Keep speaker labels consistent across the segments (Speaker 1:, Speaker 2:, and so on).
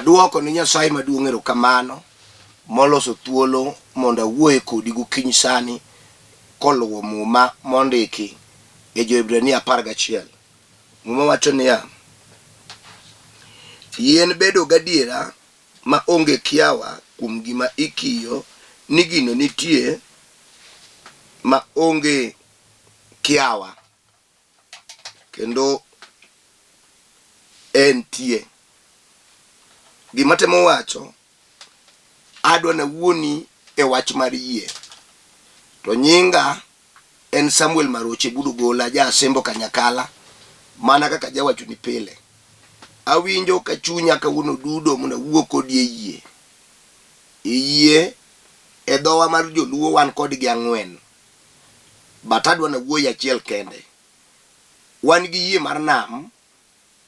Speaker 1: Aduoko ni Nyasaye maduong' erokamano moloso thuolo mondo awuoye kodi gokinyi sani koluwo muma mondiki e Jo-Ibrania 11. Muma wacho niya: yien bedo gadiera ma onge kiawa kuom gima ikiyo ni gino nitie ma onge kiawa kendo entie. Gima temo wacho, adwa na wuoni e wach mar yie. To nyinga en Samuel Maroche budu gola ja Sembo Kanyakala, mana kaka jawacho ni pile. Awinjo ka chunya kawuono dudo mondo wuo kodi e yie. Yie e dhowa mar Joluo wan kodgi 4. But adwa na wuoyi achiel kende. Wan gi yie mar nam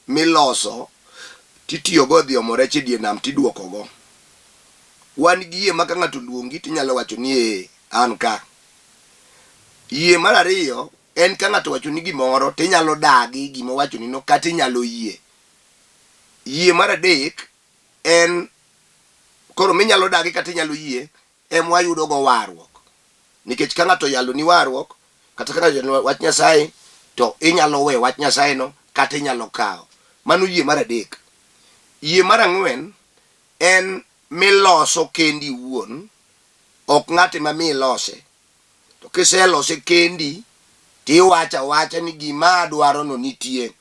Speaker 1: miloso titiyogo dhi omo rech e die nam tiduokogo. Wan gi yie ma ka ng'ato luongi tinyalo wacho ni an ka. Yie mar ariyo en ka ng'ato wacho ni gimoro tinyalo dagi gima wacho ni no kata inyalo yie. Yie mar adek en koro minyalo dagi kata inyalo yie wayudo go warruok. Nikech ka ng'ato yalo ni warruok kata ka ng'ato wach Nyasaye to inyalo we wach Nyasaye no kata inyalo kawo. Mano yie mar adek. Yie mar ang'wen en miloso kendi wuon, ok ng'ate ma milose. To kiselose kendi tiwacha wacha ni gima dwaro no nitie,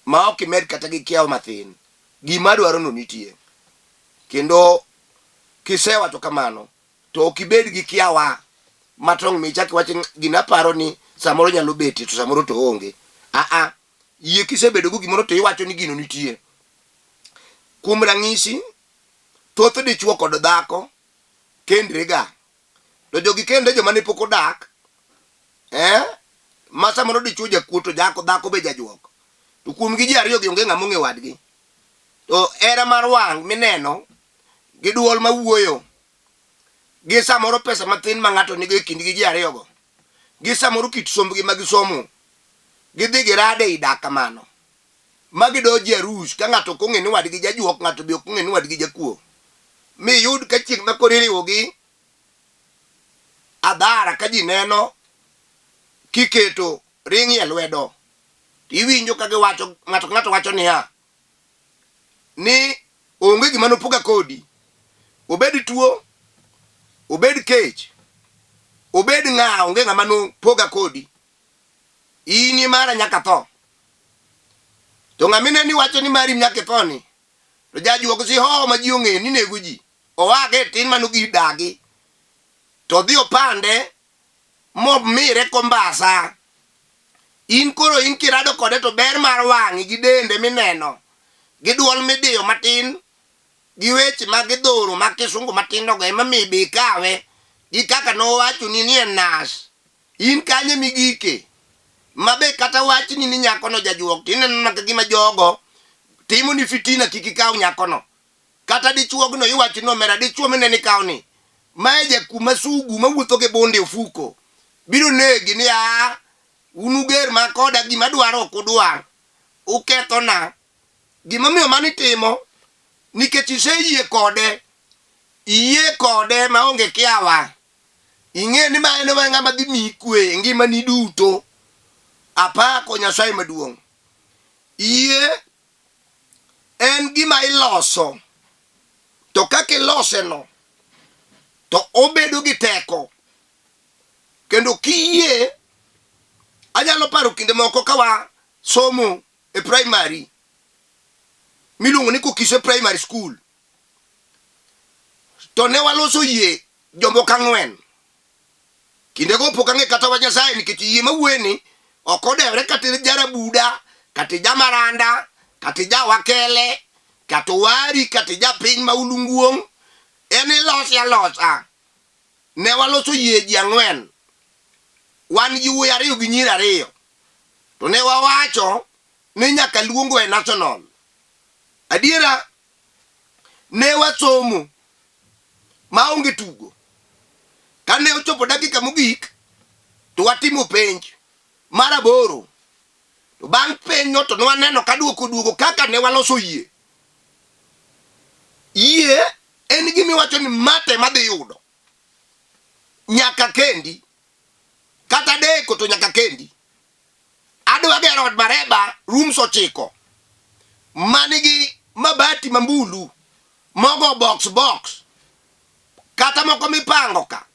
Speaker 1: ma ok imed kata gi kiawa mathin. Gima dwaro no nitie. Kendo kisewacho kamano to ok ibed gi kiawa matong' michaki wacho gina paro ni samoro nyalo beti to samoro to onge. Yie kisebedo go gimoro to iwacho ni gino nitie. Kuom ranyisi, thoth dichuo kod dhako kendrega. To jogi kende joma ne pok odak, ma samoro dichuo jakuo to dhako be jajuok. To kuom gi ji ariyo gi onge ng'ama ong'e wadgi. To era mar wang' mineno gi duol ma wuoyo gi samoro pesa mathin ma ng'ato nigo e kindgi ji ariyo go, gi samoro kit sombgi ma gisomo, gidhi girade i dak kamano. Magidoji arus ka ng'ato kong'e ni wadgi jajuok, ng'ato be ok ong'e ni wadgi jakuo. Miyud ka chieng' ma koro iriwogi adhara ka ji neno kiketo ring e lwedo, iwinjo ka giwacho, ng'ato wacho niya, ni onge gima nopoga kodi. Obed tuo, obed kech, obed ng'a, onge ng'ama nopoga kodi. Ini mara nyaka tho. To ng'amine ni wacho ni mari nyaka thoni, to jajuok si ho ma ji ong'e ni nego ji. Owage tin manogi dagi. To dhi opande mire kombasa. In koro in kirado kode to ber mar wang'i gi dende mineno, gi duol midiyo matin, gi weche mag dhoro mag kisungu matindo go ema mi bi kawe, gi kaka nowacho ni en nas. In kanye migike. Mabe kata wach ni nyako no jajuok tineno na gima jogo timo ni fitina kiki kaw nyako no. Kata dichuog no iwacho no mera dichuo mineni kaw ni. Maeja kuma sugu mawuotho ge bonde ofuko. Biro negi ni unuger ma koda gima dwaro ok udwar. Uketho na. Gima miyo mani timo nikech iseyie kode. Iye kode maonge kiawa. Ing'e ni ma en ng'ama dhi miyi kwe ngima ni duto. Apako Nyasaye maduong'. Yie en gima iloso. To kaka ilose no, to obedo gi teko. Kendo kiyie, anyalo paro kinde moko kawa somo e primary, miluongo ni Kokise Primary School. To ne waloso yie jomoko 4. Kinde go pok ang'e kata wach Nyasaye nikech yie mawuoyeni ok odewre kata jarabuda, kata jamaranda, kata jawakele, kata wari, kata japiny ma ulunguong'. En ilosi alosa. Ne waloso yie ji 4. Wan gi wuoyi 2 gi nyiri 2. To ne wawacho ni nyaka luongo e national. Adiera ne wasomo maonge tugo. Kane ochopo dakika mogik to watimo penj mar 8. To bang' penj no to nwaneno ka duoko kaka ne waloso yie. gimi wacho ni mate madhi yudo nyaka kendi kata deko to nyaka kendi adwa gero od mareba rooms 9 manigi mabati mambulu mogo box kata moko mipango ka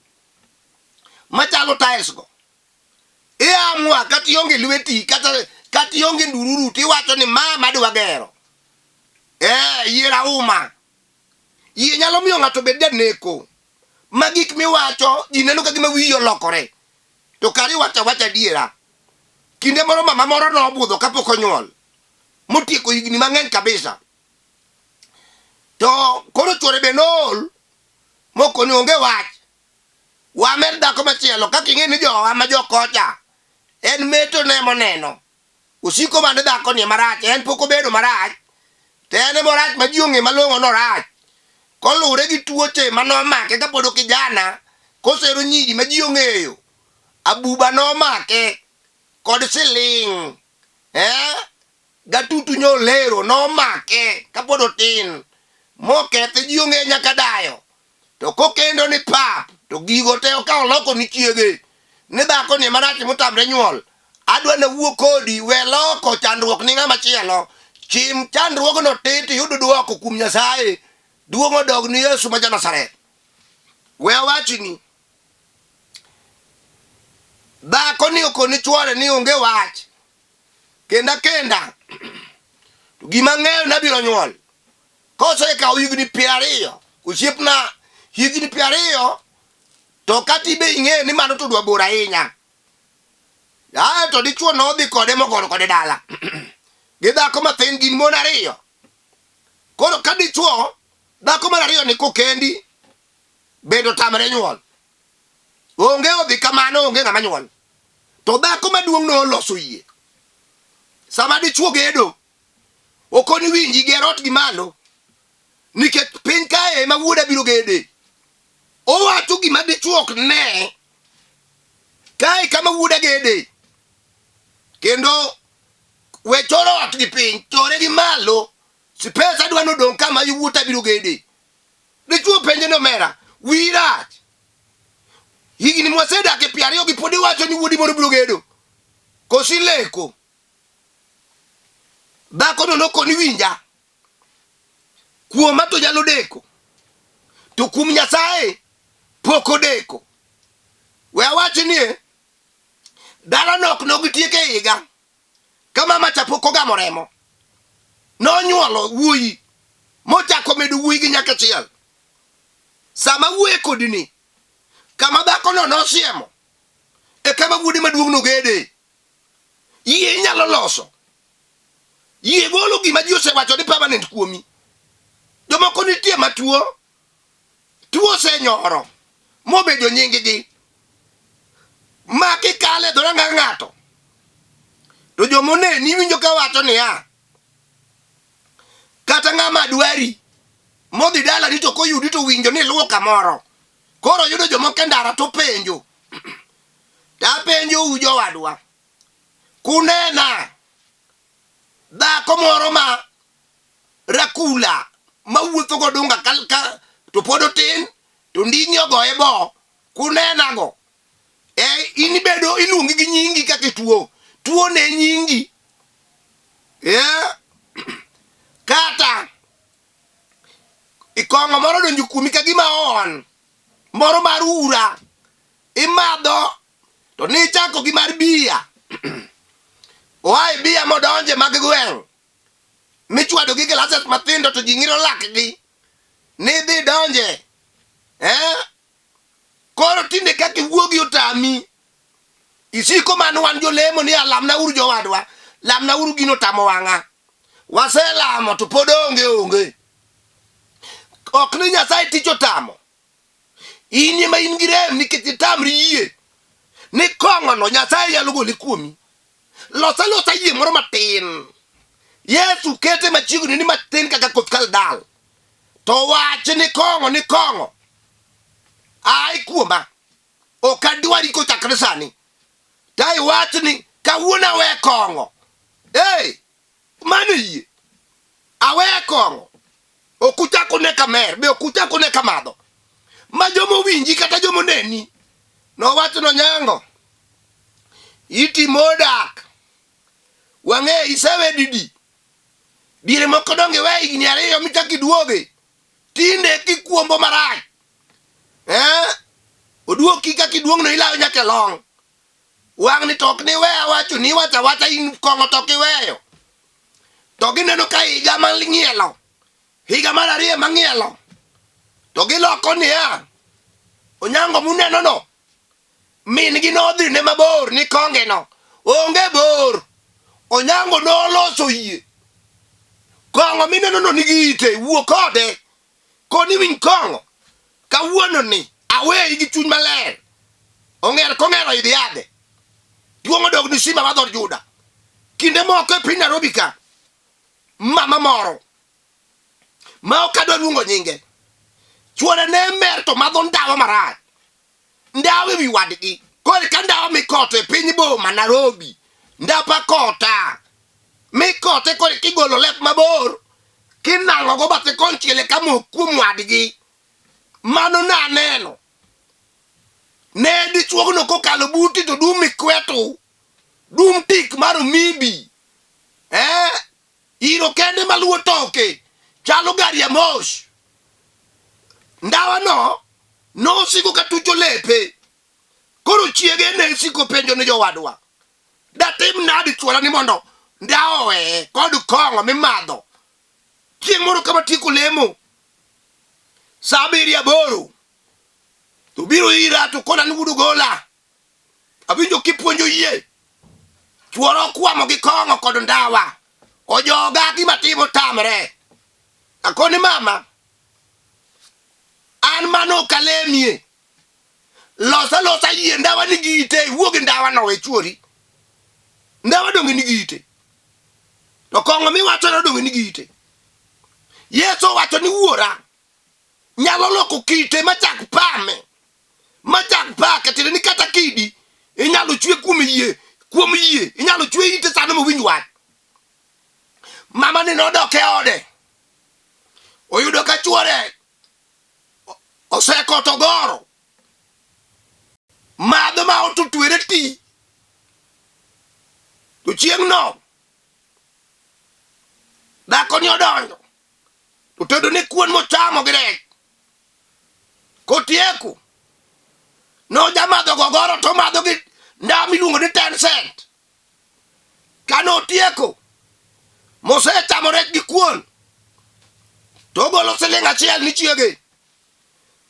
Speaker 1: machalo tiles go amua kati yonge lweti kati yonge ndururu ti wacho ni mama adwa gero yira uma yie nyalo miyo ng'ato bed janeko magik miwacho ji neno ka gima wiyo lokore to kari wacha diera kinde moro mama moro no obudho kapok onyuol motieko higni mang'eny kabisa to koro chwore benol moko ni onge wach wamer dhako machielo kaka ing'e ni jowa ma jokocha en meto ne moneno usiko mane dhako ni marach en pok obedo marach to en morach ma ji ong'e malong'o norach kolure gi tuoche manomake kapod kijana kosero nyiri ma ji ong'eyo abuba nomake kod siling gatutu nyolero nomake kapod otin mokethe ji ong'e nyaka dayo to kokendo ni pap to gigo te okawo loko ni chiege ni dhako ni marach motamre nyuol adwa na wuo kodi we loko chandruok ni ng'ama chielo chim chandruogno titi yudo duoko kuom Nyasaye duogo dog ni Yesu ma Nazaret we wachini dhako ni okoni chwore ni onge wach kenda to gima ng'eyo nabiro nyuol kosekawo higni 20 osiepna higni 20 to kati be ing'e ni mano to dwa bor ahinya to dichuo nodhi kode mogoro kode dala gi dhako mathin gin mon 2 koro ka dichuo dhako mar 2 ni kokendi bendo tamre nyuol onge odhi kamano onge ng'ama nyuol to dhako maduong' no oloso yie sama dichuo gedo okoni winji gerot gi malo nikech piny kae ma wuoda biro gede owacho gima dichuo ok ne kae kama wuoda gede kendo we choro ot gi piny chore gi malo spesa dwa nodong kama wuota biro gede dichuo penje no mera wirach higni mwasedake 20 gi podi wacho ni wuodi moro biro gedo kosileko dhako no nokoni winja kuoma to nyalo deko to kum Nyasaye poko deko we wacho ni dala nok no gitieke higa kama macha poko gamoremo no nyuolo wuoyi mochako medo wuoyi gi nyaka chiel sama wuoye kodini kama dhako no nosiemo kama wuodi maduong' no gede yie nyalo loso yie golo gima ji osewacho ni permanent kuomi jomoko nitie matuo tuo senyoro mobedo nyingigi ma kikale dhoranga ng'ato to jomoneni winjo ka wacho niya kata ng'ama dwari modhi dala ni to koyudi to winjo ni luwo kamoro koro yudo jomoko ndara to penjo tapenjo ujo wadwa kunena dhako moro ma rakula mawuotho godunga kalka to podo tin to ndingi ogoye bo kunena go inibedo ilungi gi nyingi kaka tuo ne nyingi kata ikongo moro donjo kuomi ka gima on moro marura imadho to ni chako gi mar bia oae bia modonje mag gweng' michwado gi glasses mathindo to ji ng'iro lakgi ni dhi donje koro tinde kaka iwuogi otami isiko man wan jolemo ni alamna uru jowadwa lamna uru gino tamo wang'a waselamo to pod onge ok ni Nyasaye tich otamo in ema in gi rem nikech itamri yie ni kong'ono Nyasaye nyalo gole kuomi losa yie moro matin Yesu kete machiegni ni matin kaka koth kaldal to wach ni kong'o ai kuoma ok adwari kochakre sani tai wach ni kawuono we kong'o mano yie awe kong'o okuchako ne kamer be okuchako ne kamado ma jomo winji kata jomo neni no wacho no nyango iti modak wange isawe didi dire moko donge we igni ariyo michaki duoge tinde kikuombo marach oduoki ka kiduong no ilawo nyaka long wang ni tok ni we wacho ni wacha in kongo tok iweyo to gineno ka higa mang'ielo higa mar ariyo mang'ielo to giloko niya onyango muneno no min gi nodhi ne mabor ni konge no onge bor onyango noloso yie kongo mineno no nigi ite wuo kode koni winy kongo kawuono ni aweyi gi chuny maler ong'er kong'ero idhi ade duong' dog ni Simba madhor Juda kinde moko e piny Nairobi ka mama moro ma ok adwa luongo nyinge chuore ne mer to madho ndawa marach ndawa ewi wadgi koro ka ndawa mikoto e piny boma Nairobi ndapa kota mikote koro kigolo lep mabor kinang'o go bathe konchiele kamo kuom wadgi mano naneno ne dichuogno kokalo buti to dum mikweto dum tik mar mibi iro kende maluwo toke chalo gari ya Maroche ndawa no siko katucho lepe koro chiege ne siko penjo ne jowadwa datim nadi chuola ni mondo ndawe kod kongo mimadho chieng' moro kama tieko lemo saa 7:08 to biro ira to kona nudo gola abinjo kipuonjo yie chuoro kwamo gi kongo kod ndawa ojoga gima timo tamre akoni mama an mano kalemie losa yie ndawa nigi ite wuogi ndawa no we chuori ndawa donge nigi ite to kongo miwacho no donge nigi ite Yeso wacho ni wuora nyalo loko kite machak pame machak pa katire ni kata kidi inyalo chwe kuom yie inyalo chwe ite sano mo winj wach mama ni nodoke ode oyudo ka chuore oseko to goro madho ma otutwere ti to chieng' no dhako ni odonjo to tedo ni kuon mochamo gi rech kotieko no jamadho gogoro to madho gi ndawa miluongo ni 10 cent kano tieko mosechamo rech gi kuon to golo siling achiel ni chiege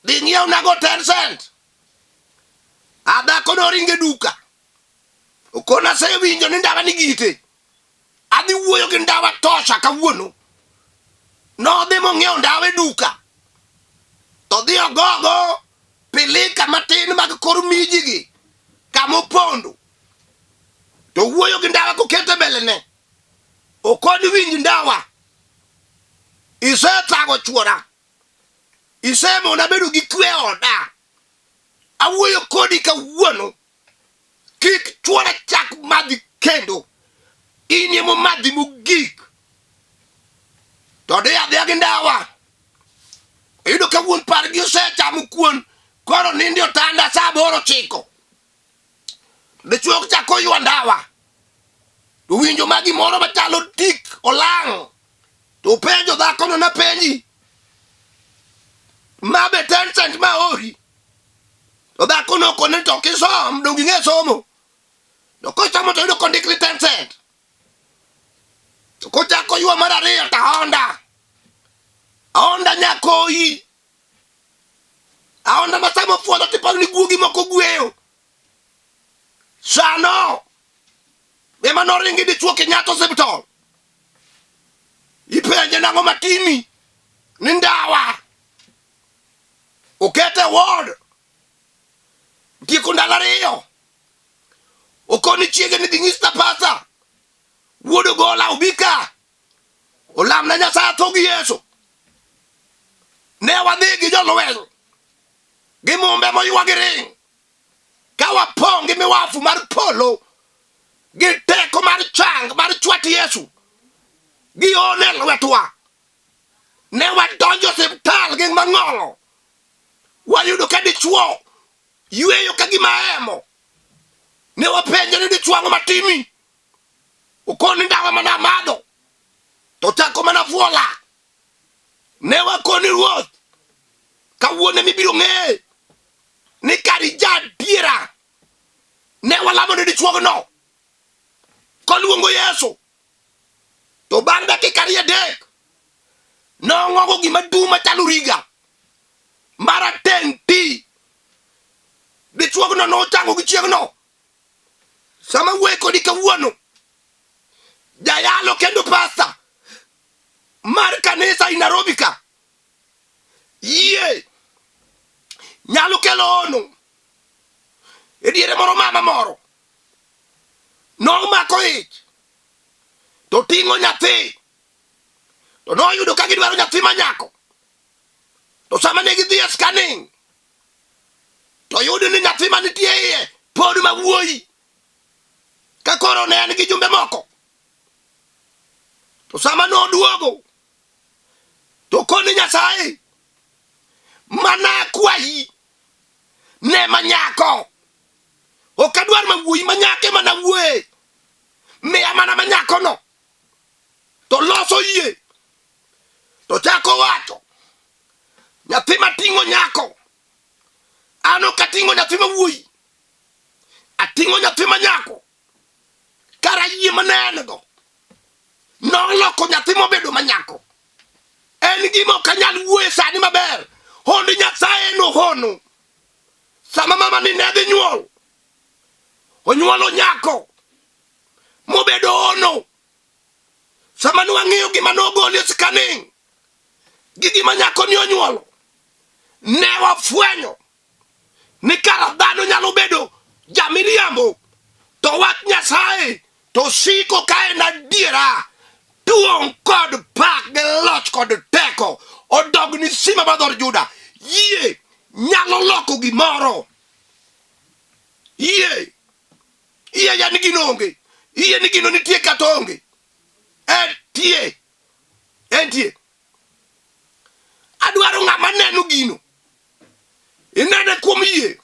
Speaker 1: dhi ng'iew nago 10 cent adhako noringe duka okona se winjo ni ndawa nigi ite adhi wuoyo gi ndawa tosha kawuono nodhi mong'iew ndawa e duka to dhi ogogo pilika matin mag kor miji gi kamopondo to wuoyo gi ndawa kokete belene okoni winj ndawa isetago chuora isemona bedo gi kwe oda awuoyo kodi kawuono kik chuora chak madhi kendo inyemo madhi mogik to de adhiya gi ndawa iyudo ka wuon pargi osechamo kuon koro nindi otanda saa 8:09 dichuo chako ywa ndawa to winjo magi moro machalo tik olang' to penjo dhako no na penji mabe 10 cent ma ori to dhako no kone to kisom dongi ng'e somo to kochamo to yudo kondikli 10 cent to kochako ywa mar ariyo ta onda nyakoi aonda masamo fuodo tipo ni guogi moko gweyo sano bema noringi dichuo Kenyatta hospital ipenje nango matimi ni ndawa okete ward tieko ndalo ariyo okoni chiege ni dingista pasa wuodo gola ubika olam na Nyasaye to gi Yesu ne wadhi gi jolweny gi mumbe moywa gi ring ka wapong gi miwafu mar polo gi teko mar chang mar chwat Yesu gi one lwetwa ne wadonjo osiptal gi mang'ong'o, wayudo ka dichuo yweyo ka gima emo. Ne wapenjo ni dichuo ang'o matimi, ukoni ndawa mana madho to chako mana fuola. Ne wakoni ruoth kawuone mibiro ng'e ni kari jadiera. Ne walamo ni dichuo no koluongo Yesu, to bang' dakika 3 nong'ogo gima dum machalo riga marateng' ti. Dichuo no nochango gi chieng'no. Sama wuoyo kodi kawuono, jayalo kendo pasta mar kanisa i Nairobi ka yie nyalo kelo ono. E diere moro mama moro nomako ich to ting'o nyathi, to noyudo ka gidwaro nyathi manyako. To sama ne gidhi e scanning to yudo ni nyathi manitie iye pod mawuoyi, ka koro ne en gi jumbe moko. To sama noduogo to koni Nyasaye mana kwayi ne manyako. Okadwar mawuoyi manyake mana wuoye, miya mana manyako no. To loso yie to chako wacho nyathi mating'o nyako, ano kating'o nyathi mawuoyi, ating'o nyathi manyako. Kara yie manengo noloko nyathi mobedo manyako. En gima ok anyal wuoye sani maber. Hondi Nyasaye no hono. Sama mama ni ne dhi nyuol, onyuolo nyako mobedo ono. Sama nwang'iyo gima nogol e scanning gi gima nyako ni onyuolo, ne wafwenyo ni kara dhano nyalo bedo jamiriambo, to wach Nyasaye to siko ka en adiera. Duong' kod pak gi loch kod teko odog ni sima bador Juda. Yie nyalo loko gimoro. Yie ya nigi nonge. Yie nigi no nitie katonge. Entie. Adwaro ng'ama neno gino. Inene kuom yie.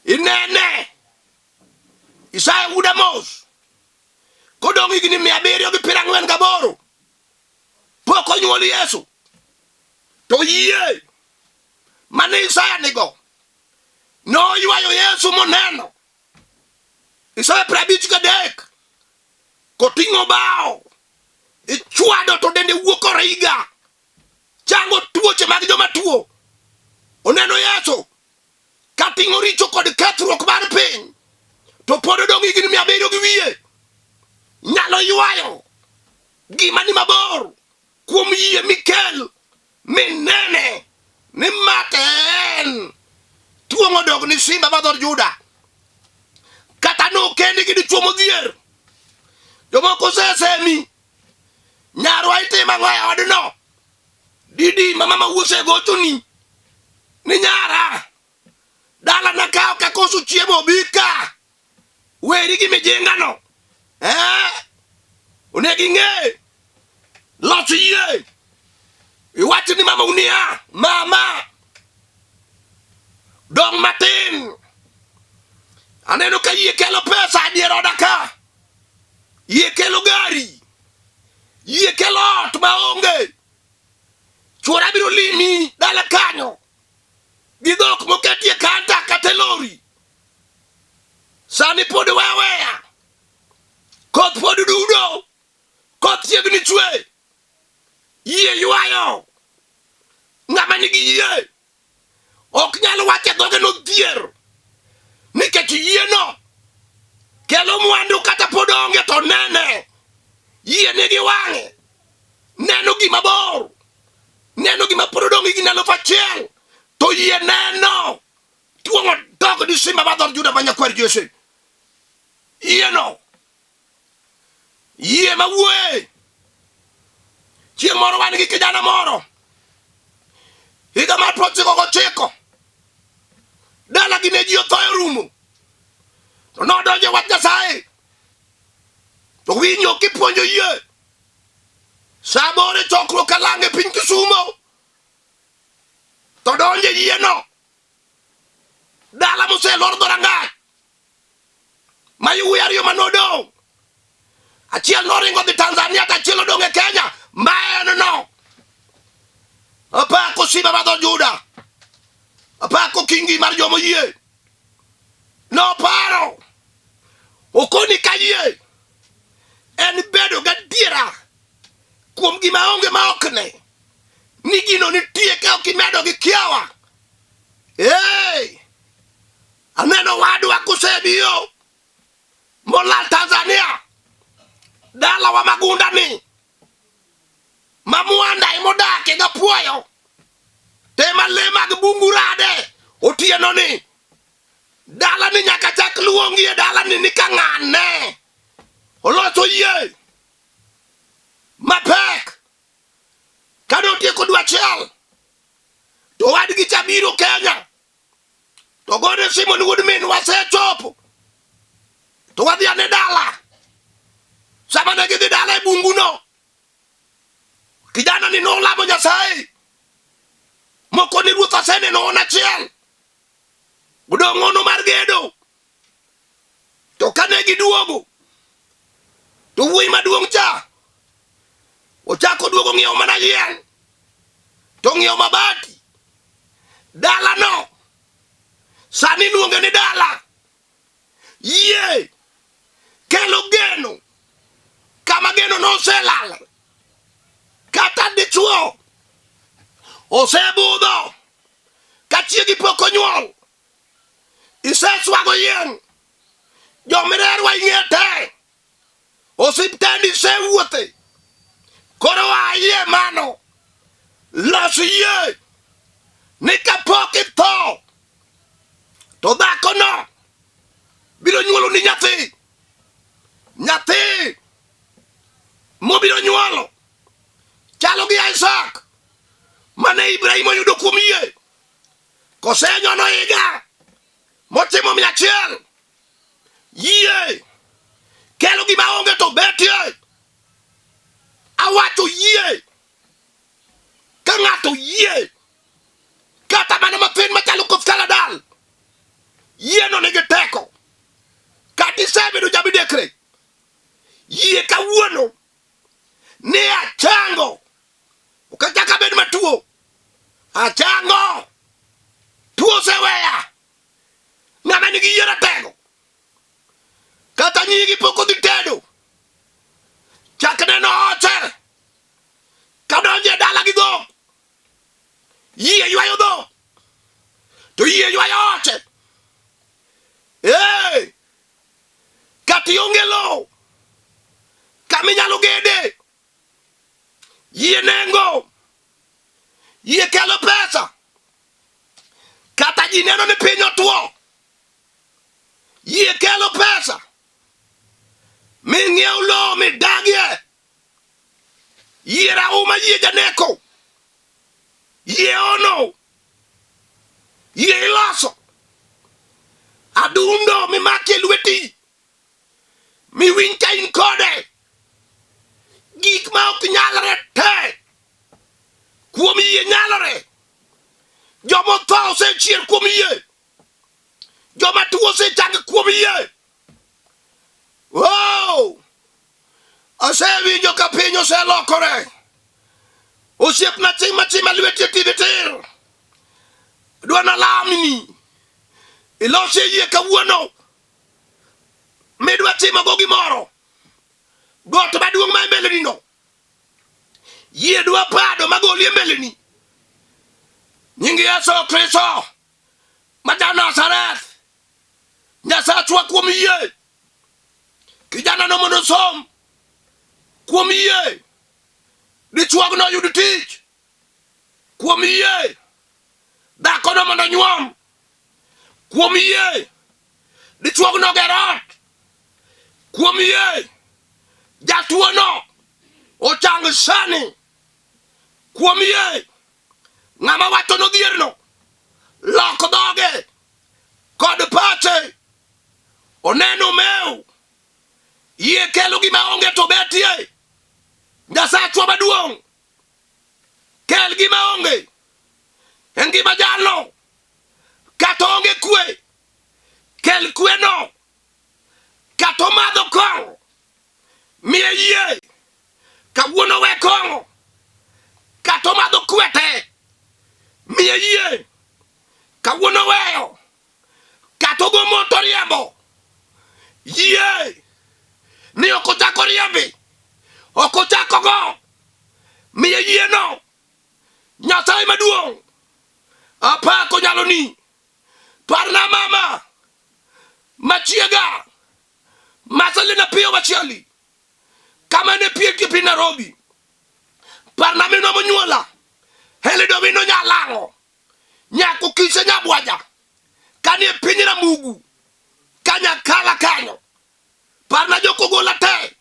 Speaker 1: Inene. Isaya wuda mos kodong' higni 748 pok onyuol Yesu. To yie mane Isaya nigo noywayo Yesu moneno. Isaya 53 koting'o bao ichwado to dende wuok origa, chango tuoche mag joma tuo. Oneno Yesu kating'o richo kod kethruok mar piny, to pod odong' higni 700 gi wiye. Nyalo ywayo gima ni mabor kuom yie mikel minene ni maten. Tuong'o dog ni simba bador Juda. Kata no kendi gi dichuo modhier. Jomoko sesemi nyarwa itima ng'oya odno. Didi mama mawuose gochoni ni nyara dala nakao kakosu chiemo bika. Weri gi mijinga no. Unegi ng'e loch yie. Iwacho ni mama unia mama dong matin. Aneno ka yie kelo pesa adier oda ka. Yie kelo gari. Yie kelo ot maonge. Chuora biro limi dala kanyo gi dhok moketie kanta kata lori. Sani pod weweya. Koth pod dudo. Koth chiegni chwe. Yie ywayo. Ng'ama nigi yie ok nyalo wacho dhoge no dhier, nikech yie no kelo mwandu kata pod onge to nene. Yie nigi wang'e, neno gima bor, neno gima pod odong' higni 1000, to yie neno. Tuong'o dog ni simba bador Juda manyakwar Jesse. Yie no. Yie mawuoye. Chieng' moro wan gi kijana moro higa mar 99 dala gi ne ji othoyo rumo, to nodonjo wach Nyasaye to winyo kipuonjo yie. Sabore chokro kalange piny Kisumo to donje yieno dala mose lor dorangach mayuwi ariyo manodong achiel noringo dhi Tanzania tachiel odong e Kenya maen no apako Simba madho Juda apako kingi mar jomo yie no paro okoni kayie en bedo gadiera kuom gima onge ma okne ni gino nitie ka okimedo gi kiawa. Aneno wadwa kusebiyo molal Tanzania dala wa Magunda ni mamuanda imodake ga puoyo tema le mag bungu rade otieno ni dala ni nyaka chak luongi e dala ni kang'ane oloso yie mapek kado tieko dwa chiel to wadgi chabiro Kenya to gode Simon Woodman wasechopo to wadhi ane dala sama ne gidhi dala e bungu no kijana ni nolamo Nyasaye moko ni ruoth aseneno ona chiel budong ono mar gedo to kane giduogo to wuoyi maduong' cha ochako duogo ng'iewo mana yien to ng'iewo mabati dala no sani luonge ni dala yie kelo geno kama geno no oselal kata dichuo osebudho kachiegi pok onyuol iseswago yien jomirerwa ing'ete osiptendi isewuothe koro ayie mano los yie ni kapok itho to dhako no biro nyuolo ni nyathi mobiro nyuolo chalo gi Isaac mane Ibrahim oyudo kuom yie kosenyono higa motimo 100 yie kelo gima onge to betie awacho yie ka ng'ato yie kata mana mathin machalo koth kaladal yie no nigi teko kati sebedo jabidekre yie kawuono ni achango ukachaka bed matuo achango tuo seweya ng'ama nigi yie ratego kata nyigi poko dhi tedo chak neno oche kadonje dala gi dhok yie ywayo dhok to yie ywayo oche kati onge lo kaminyalo gede yie nengo yie kelo pesa kata ji neno ni piny otuo yie kelo pesa ming'iew lo midagie yie rauma yie janeko yie ono yie iloso adundo mimaki e lweti miwiny ka in kode gik ma ok nyalre te kuom yie nyalore jomotho osechier kuom yie joma tuo osechang kuom yie asewinjo ka piny oselokore osiepna chima lweti e tivitir dwana lamni ilose yie kawuono midwa timo go gimoro got maduong' ma mbeleni no yie dwa pado magoli e mbeleni nyingi Yesu Kristo ma Nazareth Nyasachwa kuom yie kijana no mondo som kuom yie dichuog no yud tich kuom yie dhako no mondo nyuom kuom yie dichuog no gerot kuom yie jatuo no ochang sani kuom yie ng'ama wacho no dhier no lok dhoge kod pache oneno meu yie kelo gima onge to betie Nyasachwa maduong' kel gima onge en gima jalo kata onge kwe kel kwe no kata madho kong'o miye yie kawuono we kong'o kata madho kwete miye yie kawuono weyo kata go moto riembo yie ni okotako riembi okotako go miye yie no Nyasaye maduong' apako nyalo ni parna mama machiega masalina piyo machiali kama ne piyo kipi Nairobi parna mino monyuola helido mino nyalango nyako kise nyabwaja kani pinyira mugu kanya kala kanyo parna joko gola te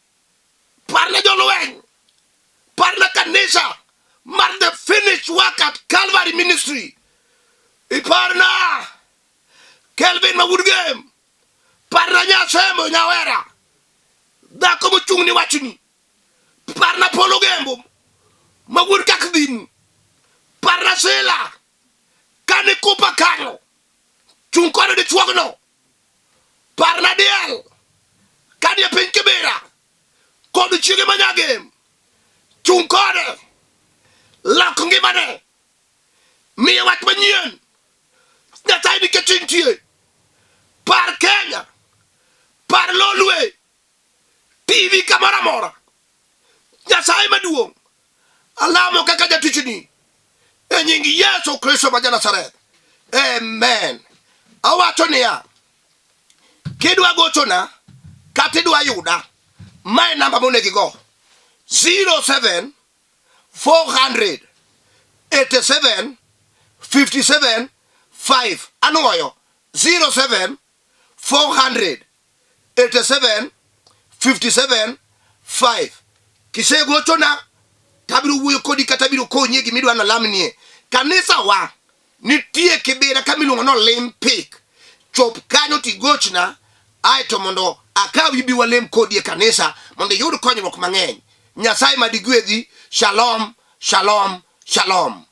Speaker 1: parna jolweny parna kanisa mar the finished work at Calvary Ministry iparna Kelvin Mawurgem parna Nyasemo Nyawera dako mochungni wachni parna Polo Gembo Mawur kakdin parna Sela kani kupa kanyo chungkone de chuogno parna Diel kani piny Kibera kod chiege manyagem chungkone lak ngimane miye wach manyien Nyasaye ni ketintie par Kenya par Lolwe TV kamara mora Nyasaye maduong' alamo kaka jatichni e nying Yesu Kristo ma Nazareth amen awacho niya kidwa gochona kata idwa yuda mae namba monegigo 07 400 87 57 5 anoyo 07 400 87 57 5 kisego tona tabiru wuyo kodi katabiru konye gimidwa na lamnie kanisa wa nitie Kibera kamilu no Olympic chop kanyo tigochna aito mondo akawi bi walem kodi kanisa mondo yud konyruok mang'eny Nyasaye madigwedhi shalom shalom shalom